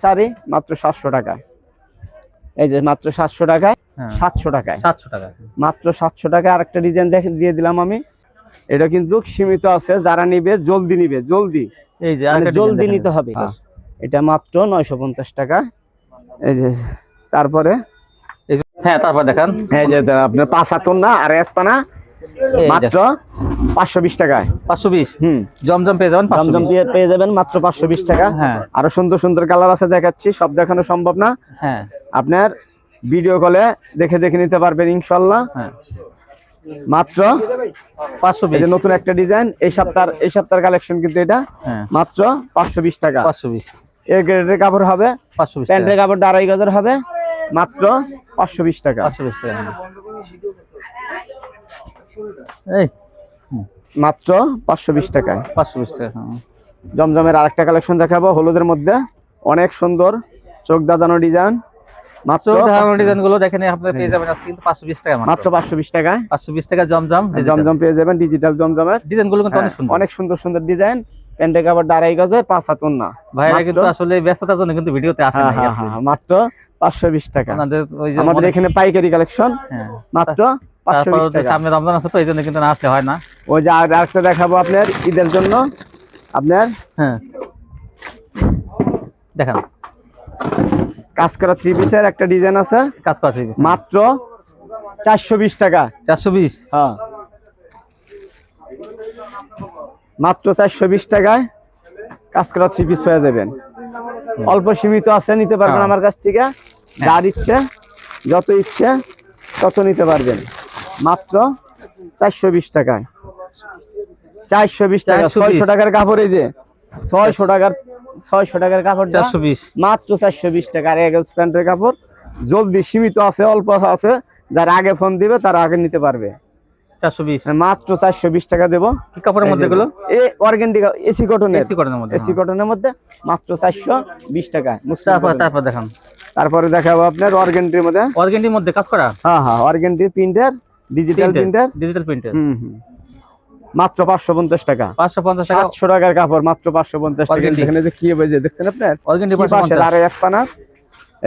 শাড়ি মাত্র 700 টাকায়। এই যে মাত্র 700 টাকায়, 700 টাকায়, 700 টাকা মাত্র 700 টাকায়। আরেকটা ডিজাইন দিয়ে দিলাম আমি। এটা কিন্তু সীমিত আছে, যারা নিবে জলদি নিবে, জলদি এই যে জলদি নিতে হবে। এটা মাত্র 950 টাকা। এই যে তারপরে তারপর দেখান। এই যে আপনার 5 হাতন না আর এক পানা মাত্র 520 টাকায়। 520 জমজম পেয়ে যাবেন, জমজম পেয়ে যাবেন মাত্র 520 টাকা। আরো সুন্দর সুন্দর কালার আছে, দেখাচ্ছি, সব দেখানো সম্ভব না। আপনার ভিডিও কলে দেখে নিতে পারবেন ইনশাআল্লাহ। মাত্র 520। নতুন একটা ডিজাইন, এই সপ্তাহের কালেকশন কিন্তু এটা। মাত্র 520 টাকা। 520 এর গ্রেডের কাপড় হবে, 520 প্যান্টের কাপড় 2.5 গজের হবে, মাত্র 520 টাকা। 520 টাকা। এই মাত্র 520 টাকায়। 520 টাকা। জমজমের আরেকটা কালেকশন দেখাবো, হলুদের মধ্যে অনেক সুন্দর চোখ দাদানো ডিজাইন। মাত্র ডিজাইনগুলো দেখেন আপনারা পেয়ে যাবেন আজকে কিন্তু 520 টাকা মাত্র 520 টাকায়। 520 টাকা জমজম পেয়ে যাবেন, ডিজিটাল জমজমের ডিজাইনগুলো কিন্তু অনেক সুন্দর সুন্দর ডিজাইন। প্যান্টের কাপড় 2.5 গজের, 5 হাত ওন্না। ভাইরা কিন্তু আসলে ব্যস্ততার জন্য কিন্তু ভিডিওতে আসে না। মাত্র 520 টাকা। আমাদের এখানে পাইকারি কালেকশন, মাত্র 520 টাকা। সামনে রমজান আছে তো এইজন্য কিন্তু না আসলে হয় না। ওই যে আরেকটা দেখাবো আপনার ঈদের জন্য। আপনার দেখেন কাজ করা 3 পিসের একটা ডিজাইন আছে, কাজ করা 3 পিস, মাত্র 420 টাকা। 420 মাত্র 420 টাকায় কাজ করা 3 পিস পেয়ে যাবেন। অল্প সীমিত আছে, নিতে পারবেন আমার কাছ থেকে। যার ইচ্ছে, যত ইচ্ছে তত নিতে পারবেন। মাত্র 420 টাকায়। 420 টাকা। 600 টাকার কাপড়, এই যে 600 টাকার কাপড় 420, মাত্র 420 টাকা। আর এক প্যান্টের কাপড় জলদি, সীমিত আছে, অল্প আছে, যারা আগে ফোন দিবে তারা আগে নিতে পারবে। 420 মাত্র 420 টাকা দেবো। কি কাপড়ের মধ্যে গুলো? এই অর্গানডি এসি কটনের মধ্যে মাত্র 420 টাকা। তারপর দেখান। তারপরে দেখাবো আপনার অর্গানডির মধ্যে কাজ করা। Organdie printer, digital printer. মাত্র 550 টাকা। 550 টাকা। 700 টাকার কাপড়, মাত্র 550 টাকা। এখানে যে কি হয়েছে দেখছেন আপনার, অর্গানডি 550। আর এক পানা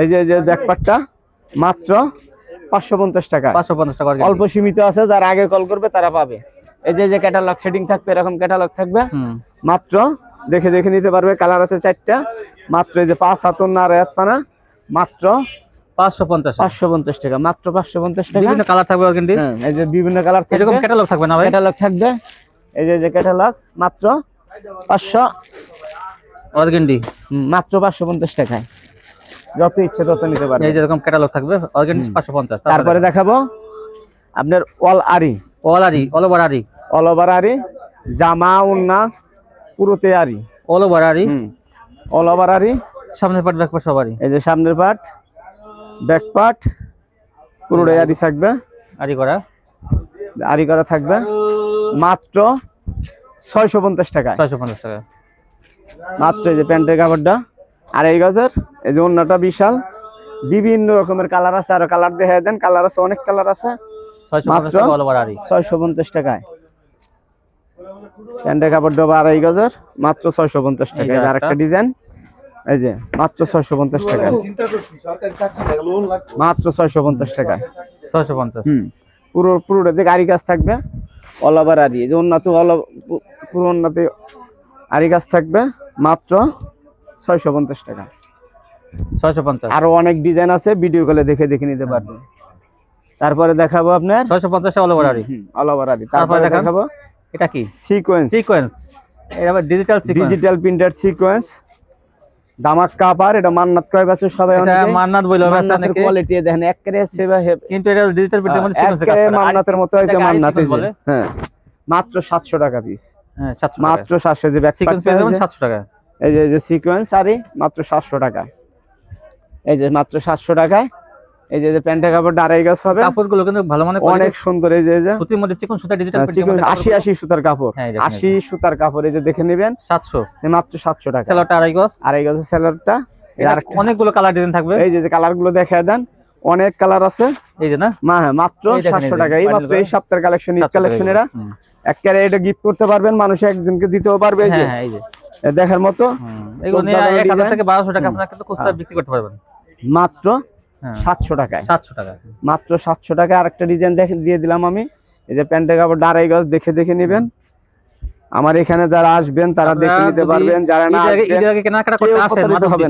এই যে ব্যাকপার্টটা মাত্র 550 টাকা। 550 টাকা। অল্প সীমিত আছে, যারা আগে কল করবে তারা পাবে। এই যে ক্যাটালগ সেটিং থাকবে, এরকম ক্যাটালগ থাকবে, মাত্র দেখে নিতে পারবে। কালার আছে 4টা, মাত্র এই যে 5 হাতন আর এক পানা, মাত্র 550 টাকা। মাত্র 550 টাকা। বিভিন্ন কালার থাকবে অর্গানডি। এই যে বিভিন্ন কালার থাকবে, এরকম ক্যাটালগ থাকবে না ভাই? ক্যাটালগ থাকবে, এই যে ক্যাটালগ, মাত্র 500 অর্গানডি, মাত্র 550 টাকায়। যত ইচ্ছে তত নিতে পারবে। এই যে এরকম ক্যাটালগ থাকবে, অর্গানডি 550। তারপরে দেখাবো আপনার অল ওভার আরি, জামা ওন্না পুরোতে আরি, অল ওভার আরি। সামনের পার্ট, ব্যাক পার্ট সবারই। এই যে সামনের পার্ট, ব্যাক পার্ট পুরোটাই আরি থাকবে, আরি করা থাকবে। মাত্র 650 টাকা। 650 টাকা মাত্র। এই যে প্যান্টের কাপড়টা 2.5 গজের, এই যে ওন্নাটা বিশাল, বিভিন্ন রকমের কালার আছে। আর কালার দেখায় দেন, কালার আছে, অনেক কালার আছে। মাত্র 650 টাকায়। প্যান্টের কাপড় 2.5 গজের, মাত্র 650 টাকা। এই যে আরেকটা ডিজাইন, এই যে মাত্র 650 টাকা। মাত্র 650 টাকা। 650। পুরোটা দিকে আরি কাজ থাকবে, অল ওভার আরি। এই যে ওন্নাতে পুরো ওন্নাতে আরি কাজ থাকবে, মাত্র 650 টাকা। 650। আরো অনেক ডিজাইন আছে, ভিডিও কলে দেখে নিতে পারবেন। তারপরে দেখাবো আপনার 650 অল ওভার আরি। তারপরে দেখাবো এটা কি? সিকোয়েন্স। এটা আবার ডিজিটাল প্রিন্টার সিকোয়েন্স, দামাক কাপড়। এটা মান্নাত কয় আছে সবাই, এটা মান্নাত বইলো আছে নাকি? কোয়ালিটি দেখেন একেবারে সেবা, কিন্তু এটা ডিজিটাল প্রিন্টার মধ্যে সিকোয়েন্স কাজ করে, মান্নাতের মতো হইছে। মান্নাত বলে মাত্র 700 টাকা পিস। 700 মাত্র 700। যে ব্যাক সিকোয়েন্স পেয়ে যাবেন 700 টাকা। এই যে সিকোয়েন্স আরি, মাত্র 700 টাকা। এই যে মাত্র 700 টাকায়। এই যে প্যান্টের কাপড় 2.5 গজ হবে, কাপড়গুলো কিন্তু ভালো মানে অনেক সুন্দর। এই যে সুতির মধ্যে চিকন সুতা, ডিজিটাল প্রিন্টার 80 সুতার কাপড়, 80 সুতার কাপড়। এই যে দেখে নেবেন 700, মাত্র 700 টাকা। সেলারটা 2.5 গজের সেলারটা। আর অনেকগুলো কালার ডিজাইন থাকবে। এই যে কালার গুলো দেখায় দেন, অনেক কালার আছে। এই যে না, মাত্র 700 টাকা। এই মাত্র এই সপ্তাহের কালেকশন, ঈদ কালেকশন। এরা একেবারে এটা গিফট করতে পারবেন, মানুষ একজনকে দিতেও পারবে। এই যে দেখার মতো। এগুলো নিয়ে 1000 থেকে 1200 টাকা আপনারা কিন্তু খুচরা বিক্রি করতে পারবেন মাত্র 700 টাকায়। 700 টাকা, মাত্র 700 টাকা। আরেকটা ডিজাইন দিয়ে দিলাম আমি, এই যে প্যান্টের কাপড় 2.5 গজ দেখে নেবেন। আমার এখানে যারা আসবেন তারা দেখে নিতে পারবেন, যারা না আসবেন ঈদের আগে কেনাকাটা করতে আসেন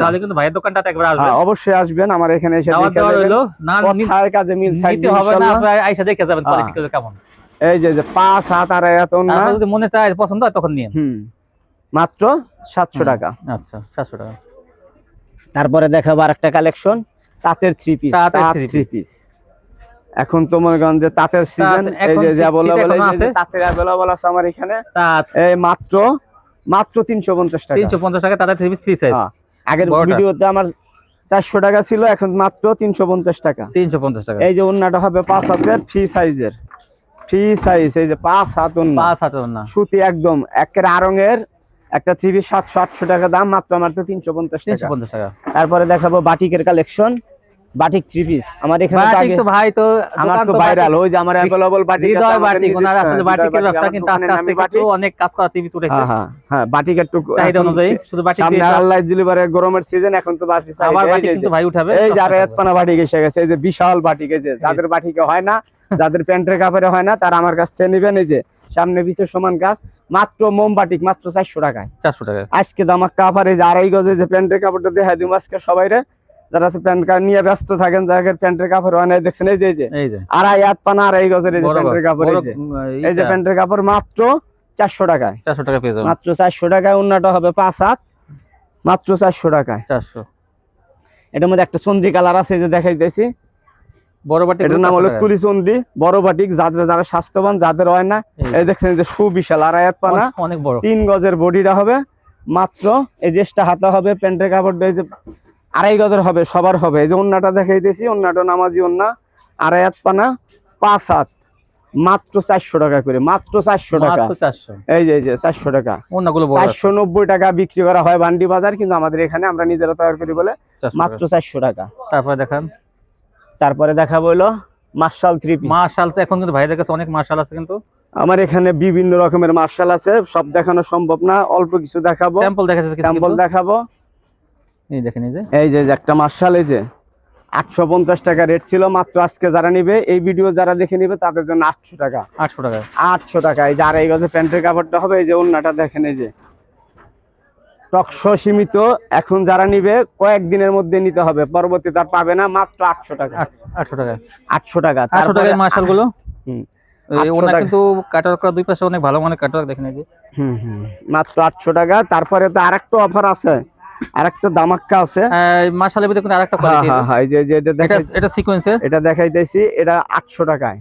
তাহলে কিন্তু ভাইয়ের দোকানটাতে একবার আসবেন। হ্যাঁ অবশ্যই আসবেন, আমার এখানে এসে দেখে যাবেন। না কথার কাজে মিল থাকবে হবে না, ইনশাআল্লাহ। আপনারা আইসা দেখে যাবেন কোয়ালিটি কেমন। এই যে 5 হাত আর এত না, যদি মনে চায় পছন্দ হয় তখন নিন। মাত্র 700 টাকা। আচ্ছা 700 টাকা। তারপরে দেখাবো আরেকটা কালেকশন, তাঁতের 3 পিস। থ্রি পিস এখন তো মনে করেন যে তাঁতের সিজন, এই যে যা বলে তাঁতের अवेलेबल আছে আমার এখানে। এই মাত্র 350 টাকা। 350 টাকা তাঁতের 3 পিস ফ্রি সাইজ। আগের ভিডিওতে আমার 400 টাকা ছিল, এখন মাত্র 350 টাকা। 350 টাকা। এই যে ওন্নাটা হবে 5 হাতের ফ্রি সাইজের, ফ্রি সাইজ। এই যে 5 হাত ওন্না, 5 হাত ওন্না সুতি একদম একের আরঙের একটা 3 পিস 700-800 টাকা দাম, মাত্র আমার তো 350 টাকা। তারপরে দেখাবো বাটিকের কালেকশন, বাটিক 3 পিস। আমার এখানে বাটিক তো ভাই তো আমার তো ভাইরাল, ওই যে আমার अवेलेबल বাটিক আছে। বাটিক ওনার আসলে বাটিকের ব্যবসা কিন্তু আস্তে আস্তে কিন্তু অনেক কাজ করা 3 পিস উঠেছে। হ্যাঁ বাটিক একটু চাহিদা অনুযায়ী শুধু বাটিক সামনে আল্লাহ ডেলিভারি গরমের সিজন, এখন তো বাটিক চাই। আবার বাটিক কিন্তু ভাই উঠাবে। এই যে আরেত পানা বাটিক এসে গেছে, এই যে বিশাল বাটিক। এই যে যাদের বাটিকে হয় না, যাদের প্যান্টের কাপড়ে হয় না, তারা আমার কাছ থেকে নেবেন। এই যে সামনে পিছে সমান কাজ, মাত্র মোম বাটিক মাত্র 400 টাকায়। 400 টাকা আজকে দামাক্কা অফার। এই যে 2.5 গজে যে প্যান্টের কাপড়টা দেখাই দিই আজকে সবাইরে, যারা প্যান্ট কার্ড নিয়ে ব্যস্ত থাকেন, যাদের প্যান্টের কাপড় হয় না, দেখছেন এই যে 2.5 হাত পানা 2.5 গজের এই যে প্যান্টের কাপড়। এই যে প্যান্টের কাপড় মাত্র 400 টাকায়। 400 টাকা পেয়ে যাবেন মাত্র 400 টাকায়। ওন্নাটা হবে 5 হাত, মাত্র 400 টাকায়। 400। এটার মধ্যে একটা চন্দ্রি কালার আছে, এই যে দেখাইতেছি বড় বাটিক। এটার নাম হলো তুলি চন্দ্রি, বড় বাটিক। যারা স্বাস্থ্যবান, যাদের হয় না, এই দেখছেন যে সুবিশাল 2.5 হাত পানা, অনেক বড় 3 গজের বডিটা হবে। মাত্র এই যে হাতা হবে প্যান্টের কাপড়টা, এই যে 2.5 গজের হবে, সবার হবে। এই যে ওন্নাটা দেখাইতেছি, ওন্নাটা নামাজি ওন্না, 2.5 হাত পানা 5 হাত, মাত্র 400 টাকা করে। মাত্র 400 টাকা। এই যে 400 টাকা। 490 টাকা বিক্রি করা হয় বান্ডি বাজার, কিন্তু আমাদের এখানে আমরা নিজেরা তৈরি করি বলে মাত্র 400 টাকা। তারপরে দেখান, তারপরে দেখাবো হলো মার্শাল 3 পিস। মার্শাল তো এখন কিন্তু ভাইদের কাছে অনেক মার্শাল আছে, কিন্তু আমার এখানে বিভিন্ন রকমের মার্শাল আছে, সব দেখানো সম্ভব না, অল্প কিছু দেখাবো। স্যাম্পল দেখাবো। এই দেখেন, এই যে একটা মার্শাল, এই যে 850 টাকা রেট ছিল, মাত্র আজকে যারা নিবে, এই ভিডিও যারা দেখে নিবে তাদের জন্য 800 টাকা। 800 টাকা। এই যে 2.5 গজে প্যান্টের কাপড়টা হবে। এই যে ওন্নাটা দেখেন, এই যে টকশো সীমিত, এখন যারা নিবে কয়েকদিনের মধ্যে নিতে হবে, পরবর্তীতে আর পাবে না। মাত্র 800 টাকা। 800 টাকা। 800 টাকা। 800 টাকার মার্শাল গুলো ওনা কিন্তু কাটার করা, দুই পাশে অনেক ভালো মানের কাটার দেখেন, এই যে মাত্র 800 টাকা। তারপরে তো আরেকটা অফার আছে, আরেকটা দামাক্কা আছে মার্শালের ভিতরে কিন্তু আরেকটা কোয়ালিটি। এই যে এটা সিকোয়েন্সের, এটা দেখাইতেছি, এটা 800 টাকায়।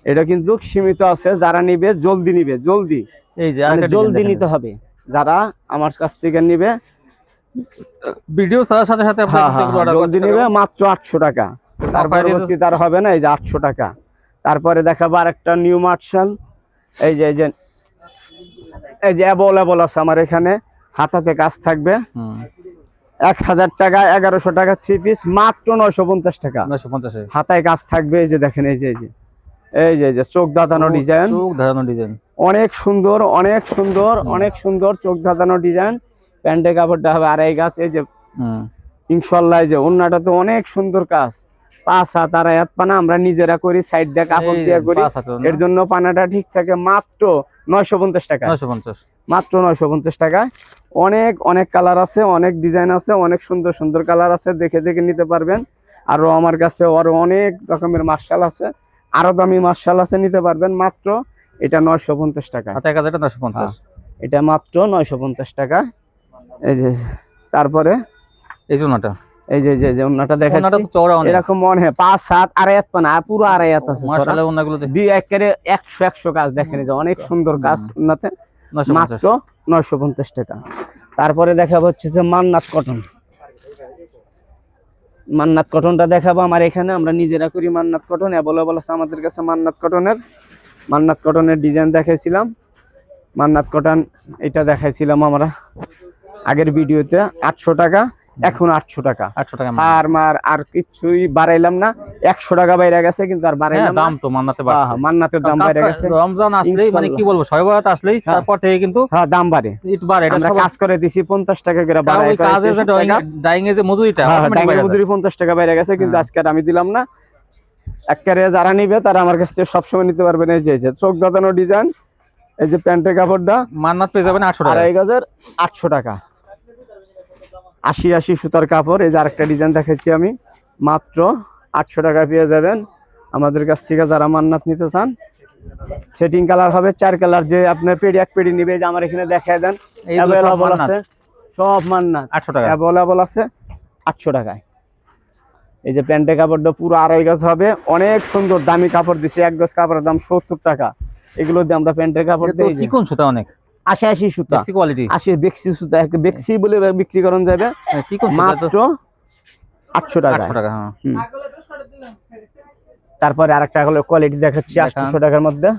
এটা কিন্তু সীমিত আছে, যারা নিবে জলদি নিবে, জলদি। এই যে জলদি নিতে হবে যারা আমার কাছ থেকে নিবে, ভিডিও ছাড়ার সাথে সাথে জলদি নিবে। মাত্র 800 টাকা। তারপরে তার হবে না। এই যে 800 টাকা। তারপরে দেখাবো আরেকটা নিউ মার্শাল। এই যে অ্যাভেলেবল আছে আমার এখানে, হাতাতে কাজ থাকবে। 1000 টাকা, 1100 টাকা 3 পিস, মাত্র 950 টাকা। 950 হাতায় কাজ থাকবে। এই যে দেখেন, এই যে চোখ দাঁতানো ডিজাইন, অনেক সুন্দর, অনেক সুন্দর, অনেক সুন্দর চোখ দাঁতানো ডিজাইন। প্যান্টের কাপড়টা হবে 2.5 গজ। এই যে ইনশাআল্লাহ, এই যে ওন্নাটা তো অনেক সুন্দর কাজ, 5 হাত 2.5 হাত পানা আমরা নিজেরা করি, সাইড দিয়ে কাপড় দিয়ে করি, এর জন্য পানাটা ঠিক থাকে। মাত্র 950 টাকা। মাত্র 950 টাকা। অনেক কালার আছে, অনেক ডিজাইন আছে, অনেক সুন্দর সুন্দর কালার আছে, দেখে নিতে পারবেন। আরো আমার কাছে আরো অনেক রকমের মার্শাল আছে, আরো দামি মার্শাল আছে, নিতে পারবেন। মাত্র এটা 950 টাকা। এটা মাত্র 950 টাকা। এই যে তারপরে এই জন্যটা, এই যে ওন্নাটা দেখাচ্ছি, এরকম মনে হয় 5 হাত 2.5 হাত পানা, পুরো 2.5 হাত আছে। মাশাআল্লাহ ওন্নাগুলো দুই একেবারে 100 কাজ দেখেন, এই যে অনেক সুন্দর কাজ ওন্নাতে। মাত্র 950 টাকা। তারপরে দেখাবো হচ্ছে যে মান্নাত কটন। মান্নাত কটনটা দেখাবো আমার এখানে, আমরা নিজেরা করি মান্নাত কটন, অ্যাভেলেবল আছে আমাদের কাছে মান্নাত কটনের ডিজাইন দেখাইছিলাম। মান্নাত কটন এটা দেখাইছিলাম আমরা আগের ভিডিওতে 800 টাকা। এখন 800 টাকা। 800 টাকা আর মার আর কিছুই বাড়াইলাম না, 100 টাকা বাইরে গেছে কিন্তু আর বাড়াইলাম না। দাম তো মান্নাতে বাড়ছে। হ্যাঁ মান্নাতের দাম বাইরে গেছে। রমজান আসলেই মানে কি বলবো, শবে বরাত আসলেই তারপর থেকে কিন্তু হ্যাঁ দাম বাড়ে, একটু বাড়ে। এটা আমরা কাজ করে দিছি 50 টাকা করে বাড়ায় করে। কাজের যে ডাইং এর যে মজুরিটা, ডাইং এর মজুরি 50 টাকা বাইরে গেছে, কিন্তু আজকে আর আমি দিলাম না। একবারে যারা নিবে তারা আমার কাছ থেকে সবসময় নিতে পারবেন। এই যে চোখ দাঁতানো ডিজাইন, এই যে প্যান্টের কাপড়টা মান্নাত পেয়ে যাবেন 800 টাকা। 2800 টাকা। 80 সুতার কাপড়। এই যে আরেকটা ডিজাইন দেখাচ্ছি আমি, মাত্র 800 টাকা পেয়ে যাবেন আমাদের কাছ থেকে যারা মান্নাত নিতে চান। সেটিং কালার হবে 4 কালার। যে আপনার পেডি এক পেডি নিবে, যে আমার এখানে দেখায় দেন, अवेलेबल আছে সব মান্নাত 800 টাকা अवेलेबल আছে 800 টাকায়। এই যে প্যান্টের কাপড়টা পুরো 2.5 গজ হবে, অনেক সুন্দর দামি কাপড় দিছি। 1 গজ কাপড়ের দাম 70 টাকা। এগুলো দিয়ে আমরা প্যান্টের কাপড় দেই। চিকন সুতা অনেক, 80 সুতা, বেশি কোয়ালিটি, 80 বেক্সি সুতা, একটা বেক্সি বলে বিক্রি করন যাবে চিকন সুতা মাত্র 800 টাকা। 800 টাকা। হ্যাঁ তারপরে আরেকটা হলো কোয়ালিটি দেখাচ্ছি 800 টাকার মধ্যে।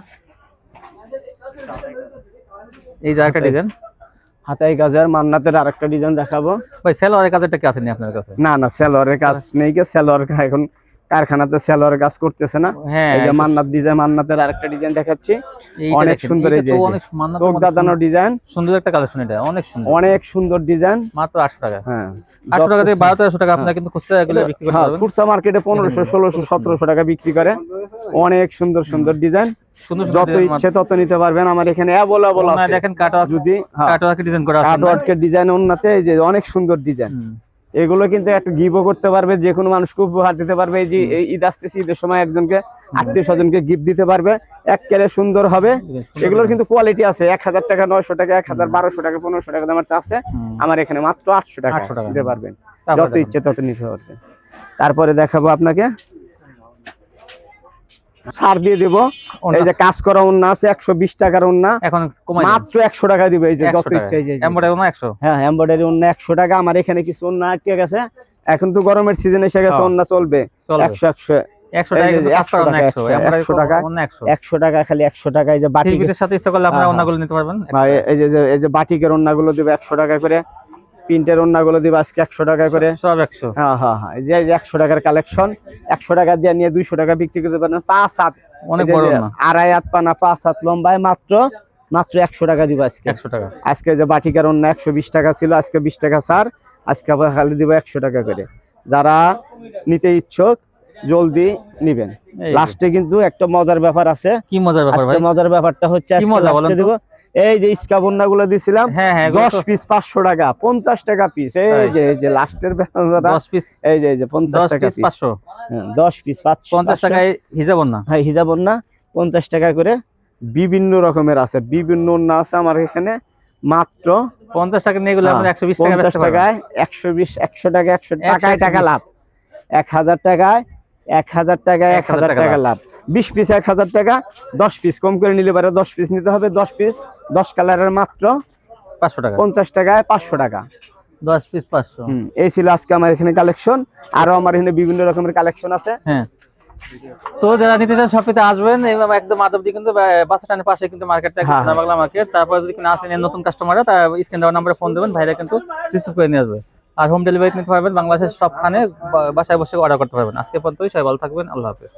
এই যে আরেকটা ডিজাইন হাতাই কাজের মান্নাতের আরেকটা ডিজাইন দেখাবো। ভাই সেলোয়ারের কাজটা কি আছে নি আপনার কাছে? না না, সেলোয়ারের কাজ নেই, কে সেলোয়ার এখন কারখানাতে সেলোয়ারের কাজ করতেছে না। এই যে মান্নাত ডিজাইন, মান্নাতের আরেকটা ডিজাইন দেখাচ্ছি, অনেক সুন্দর। এই যে চোখ দাঁতানো ডিজাইন, সুন্দর একটা কালেকশন, এটা অনেক সুন্দর, অনেক সুন্দর ডিজাইন, মাত্র 800 টাকা। হ্যাঁ 800 টাকা থেকে 1200 টাকা আপনারা কিন্তু খুচরা এগুলো বিক্রি করতে পারবেন। খুচরা মার্কেটে 1500 1600 1700 টাকা বিক্রি করে। অনেক সুন্দর সুন্দর ডিজাইন, যত ইচ্ছে তত নিতে পারবেন। আমার এখানে अवेलेबल আছে। দেখেন কাটওয়ার্ক, যদি কাটওয়ার্ক ডিজাইন করা আছে, কাটওয়ার্কের ডিজাইন ওন্নাতে এই যে অনেক সুন্দর ডিজাইন। এগুলো কিন্তু একটা গিফটও করতে পারবে, যে কোনো মানুষকে উপহার দিতে পারবে। এই যে ঈদ আসতেছে, ঈদের সময় একজনকে আত্মীয় স্বজনকে গিফট দিতে পারবে, একেবারে সুন্দর হবে। এগুলোর কিন্তু কোয়ালিটি আছে। 1000 টাকা, 900 টাকা, 1000, 1200 টাকা, 1500 টাকা দামের আছে। আমার এখানে মাত্র 800 টাকা দিতে পারবেন, যত ইচ্ছে তত নিতে পারবেন। তারপরে দেখাবো আপনাকে, ছাড় দিয়ে দেব। এই যে কাজ করা ওন্না আছে 120 টাকার ওন্না, এখন মাত্র 100 টাকা দিবে। এই যে যত ইচ্ছে, এই যে এমব্রয়ডারি ওন্না 100। হ্যাঁ এমব্রয়ডারি ওন্না 100 টাকা। আমার এখানে কিছু ওন্না আটকে গেছে, এখন তো গরমের সিজন এসে গেছে, ওন্না চলবে 100 টাকা 100 টাকা খালি 100 টাকা। এই যে বাটিকের সাথে ইচ্ছা করলে আপনারা ওন্নাগুলো নিতে পারবেন। এই যে বাটিকের ওন্নাগুলো দিবে 100 টাকা করে, প্রিন্টের ওন্নাগুলো দিবে আজকে 100 টাকা করে, সব 100। হ্যাঁ হ্যাঁ হ্যাঁ, এই যে 100 টাকার কালেকশন। 100 টাকা দিয়ে নিয়ে 200 টাকা বিক্রি করতে পারেন। 5 হাত অনেক বড় না, 2.5 হাত পানা, 5 হাত লম্বায়, মাত্র 100 টাকা দিব আজকে। 100 টাকা। আজকে যে বাটিকার ওন্না 120 টাকা ছিল, আজকে 20 টাকা ছাড়, আজকে আবার খালি দিব 100 টাকা করে। যারা নিতে ইচ্ছুক জলদি নিবেন। লাস্টে কিন্তু একটা মজার ব্যাপার আছে। কি মজার ব্যাপার ভাই? মজার ব্যাপারটা হচ্ছে কি মজা বলেন তো? এই যে ইস্কাবন্না গুলো দিছিলাম, 10 পিস 500 টাকা, 50 টাকা পিস। এই যে লাস্টের ব্যাপারটা 10 পিস, এই যে 50 টাকা পিস, 500। হ্যাঁ 10 পিস 50 টাকায় হিজাবন্না। হ্যাঁ হিজাবন্না 50 টাকা করে। বিভিন্ন রকমের আছে, বিভিন্ন ওন্না আছে আমার এখানে। মাত্র 50 টাকা নিয়ে গেলে আমরা 120 টাকা 50 টাকায় 120, 100 টাকা, 100 টাকায় টাকা লাভ। 1000 টাকায় 1000 টাকায় 1000 টাকা লাভ। 20 পিস 1000 টাকা, 10 পিস কম করে নিলে পারে 10 পিস নিতে হবে। 10 পিস 10 কালারের মাত্র 500 টাকা। 50 টাকায় 500 টাকা, 10 পিস 500। এই ছিল আজকে আমার এখানে কালেকশন। আরো আমার এখানে বিভিন্ন রকমের কালেকশন আছে। হ্যাঁ, তো যারা নিতে চান শপেতে আসবেন, একদম মাধবদী কিন্তু বাস স্ট্যান্ডের পাশে কিন্তু মার্কেটটা, বাংলা মার্কেট। তারপর যদি না আসেন নতুন কাস্টমাররা, তার স্ক্রিন দেওয়ার নম্বরে ফোন দেবেন, ভাইরা কিন্তু রিসিভ করে নিয়ে আসবে। আর হোম ডেলিভারি নিতে পারবেন, বাংলাদেশের সবখানে বাসায় বসে অর্ডার করতে পারবেন। আজকে পর্যন্তই, সবাই ভালো থাকবেন, আল্লাহ হাফেজ।